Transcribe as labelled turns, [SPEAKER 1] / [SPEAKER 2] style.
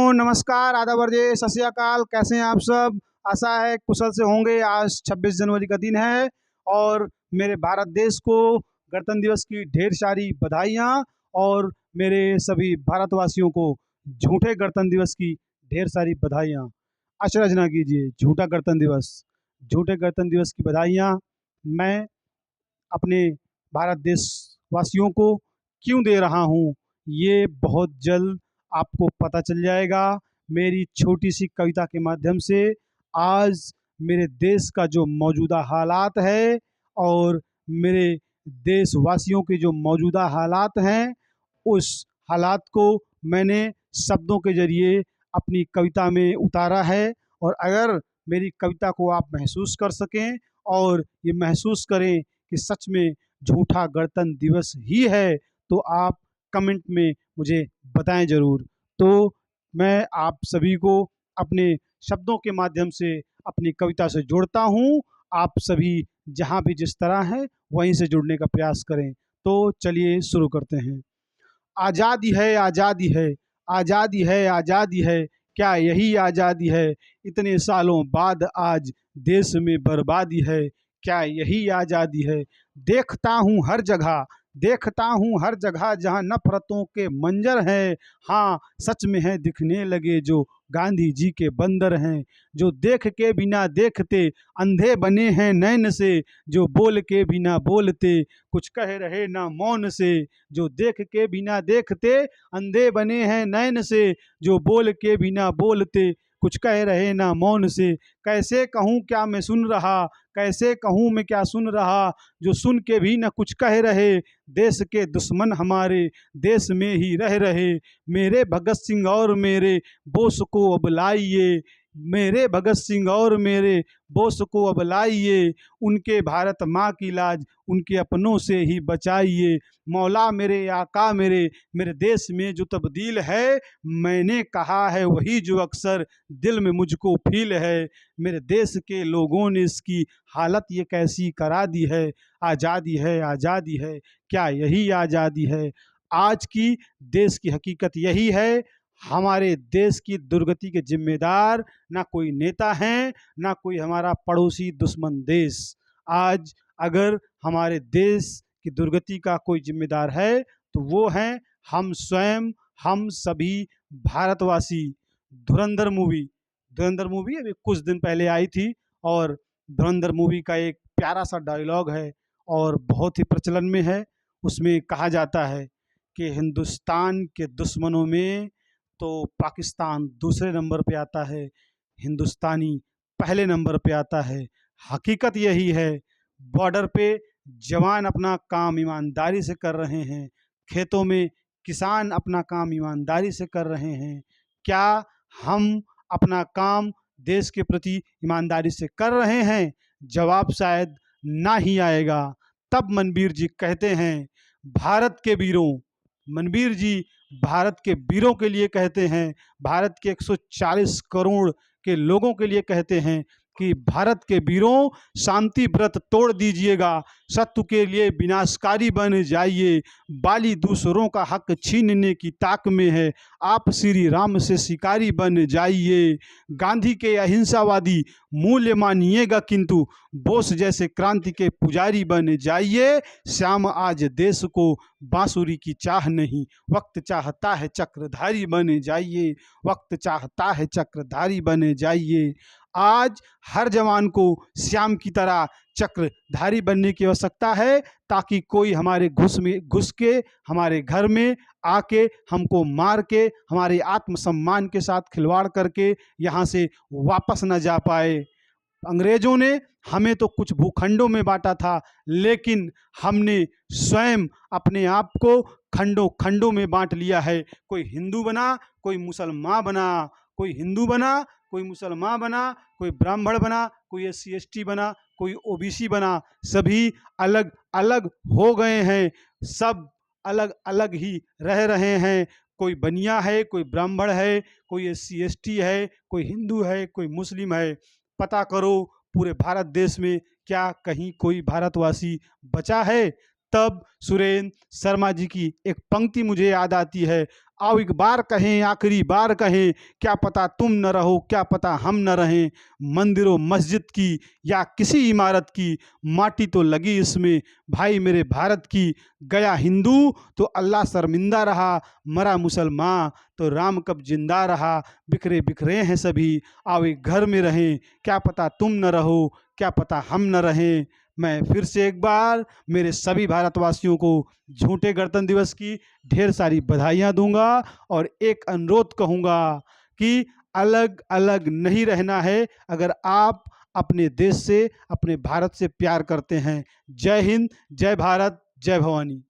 [SPEAKER 1] नमस्कार, आदाब वर्जे, सत श्री अकाल। कैसे हैं आप सब? आशा है कुशल से होंगे। आज 26 जनवरी का दिन है और मेरे भारत देश को गणतंत्र दिवस की ढेर सारी बधाइयाँ और मेरे सभी भारतवासियों को झूठे गणतंत्र दिवस की ढेर सारी बधाइयाँ। अचरज ना कीजिए, झूठा गणतंत्र दिवस, झूठे गणतंत्र दिवस की बधाइयाँ मैं अपने भारत देशवासियों को क्यों दे रहा हूँ, ये बहुत जल्द आपको पता चल जाएगा मेरी छोटी सी कविता के माध्यम से। आज मेरे देश का जो मौजूदा हालात है और मेरे देशवासियों के जो मौजूदा हालात हैं, उस हालात को मैंने शब्दों के ज़रिए अपनी कविता में उतारा है। और अगर मेरी कविता को आप महसूस कर सकें और ये महसूस करें कि सच में झूठा गणतंत्र दिवस ही है, तो आप कमेंट में मुझे बताएं ज़रूर। तो मैं आप सभी को अपने शब्दों के माध्यम से अपनी कविता से जोड़ता हूँ। आप सभी जहाँ भी जिस तरह हैं वहीं से जुड़ने का प्रयास करें। तो चलिए शुरू करते हैं। आज़ादी है, आज़ादी है, आज़ादी है, आज़ादी है, क्या यही आज़ादी है? इतने सालों बाद आज देश में बर्बादी है, क्या यही आज़ादी है? देखता हूँ हर जगह, देखता हूँ हर जगह जहाँ नफरतों के मंजर हैं। हाँ, सच में है दिखने लगे जो गांधी जी के बंदर हैं, जो देख के बिना देखते अंधे बने हैं नैन से, जो बोल के बिना बोलते कुछ कह रहे ना मौन से, जो देख के बिना देखते अंधे बने हैं नैन से, जो बोल के बिना बोलते कुछ कह रहे ना मौन से। कैसे कहूँ क्या मैं सुन रहा, कैसे कहूँ मैं क्या सुन रहा, जो सुन के भी न कुछ कह रहे। देश के दुश्मन हमारे देश में ही रह रहे, मेरे भगत सिंह और मेरे बोस को अब लाइए, मेरे भगत सिंह और मेरे बोस को अब लाइए, उनके भारत माँ की लाज उनके अपनों से ही बचाइए। मौला मेरे आका मेरे, मेरे देश में जो तब्दील है, मैंने कहा है वही जो अक्सर दिल में मुझको फील है। मेरे देश के लोगों ने इसकी हालत ये कैसी करा दी है। आज़ादी है, आज़ादी है, क्या यही आज़ादी है? आज की देश की हकीकत यही है। हमारे देश की दुर्गति के जिम्मेदार ना कोई नेता हैं, ना कोई हमारा पड़ोसी दुश्मन देश। आज अगर हमारे देश की दुर्गति का कोई जिम्मेदार है तो वो हैं हम स्वयं, हम सभी भारतवासी। धुरंधर मूवी अभी कुछ दिन पहले आई थी और धुरंधर मूवी का एक प्यारा सा डायलॉग है और बहुत ही प्रचलन में है। उसमें कहा जाता है कि हिंदुस्तान के दुश्मनों में तो पाकिस्तान दूसरे नंबर पे आता है, हिंदुस्तानी पहले नंबर पे आता है। हकीकत यही है। बॉर्डर पे जवान अपना काम ईमानदारी से कर रहे हैं, खेतों में किसान अपना काम ईमानदारी से कर रहे हैं। क्या हम अपना काम देश के प्रति ईमानदारी से कर रहे हैं? जवाब शायद ना ही आएगा। तब मनबीर जी कहते हैं, भारत के वीरों, मनबीर जी भारत के वीरों के लिए कहते हैं, भारत के 140 करोड़ के लोगों के लिए कहते हैं कि भारत के वीरों, शांति व्रत तोड़ दीजिएगा, शत्रु के लिए विनाशकारी बन जाइए। बाली दूसरों का हक छीनने की ताक में है, आप श्री राम से शिकारी बन जाइए। गांधी के अहिंसावादी मूल्य मानिएगा, किंतु बोस जैसे क्रांति के पुजारी बन जाइए। श्याम आज देश को बांसुरी की चाह नहीं, वक्त चाहता है चक्रधारी बन जाइए, वक्त चाहता है चक्रधारी बन जाइए। आज हर जवान को श्याम की तरह चक्रधारी बनने की आवश्यकता है, ताकि कोई हमारे घुस के हमारे घर में आके हमको मार के हमारे आत्मसम्मान के साथ खिलवाड़ करके यहाँ से वापस न जा पाए। अंग्रेजों ने हमें तो कुछ भूखंडों में बांटा था, लेकिन हमने स्वयं अपने आप को खंडों खंडों में बांट लिया है। कोई हिंदू बना, कोई मुसलमान बना, कोई हिंदू बना, कोई मुसलमान बना, कोई ब्राह्मण बना, कोई SC ST बना, कोई OBC बना। सभी अलग अलग हो गए हैं, सब अलग अलग ही रह रहे हैं। कोई बनिया है, कोई ब्राह्मण है, कोई SC ST है, कोई हिंदू है, कोई मुस्लिम है। पता करो पूरे भारत देश में क्या कहीं कोई भारतवासी बचा है? तब सुरेंद्र शर्मा जी की एक पंक्ति मुझे याद आती है, आओ एक बार कहें, आखिरी बार कहें, क्या पता तुम न रहो, क्या पता हम न रहें। मंदिरों मस्जिद की या किसी इमारत की, माटी तो लगी इसमें भाई मेरे भारत की। गया हिंदू तो अल्लाह शर्मिंदा रहा, मरा मुसलमान तो राम कब जिंदा रहा। बिखरे बिखरे हैं सभी, आओ एक घर में रहें, क्या पता तुम न रहो, क्या पता हम न रहें। मैं फिर से एक बार मेरे सभी भारतवासियों को झूठे गणतंत्र दिवस की ढेर सारी बधाइयाँ दूंगा और एक अनुरोध कहूँगा कि अलग अलग नहीं रहना है अगर आप अपने देश से, अपने भारत से प्यार करते हैं। जय हिंद, जय भारत, जय भवानी।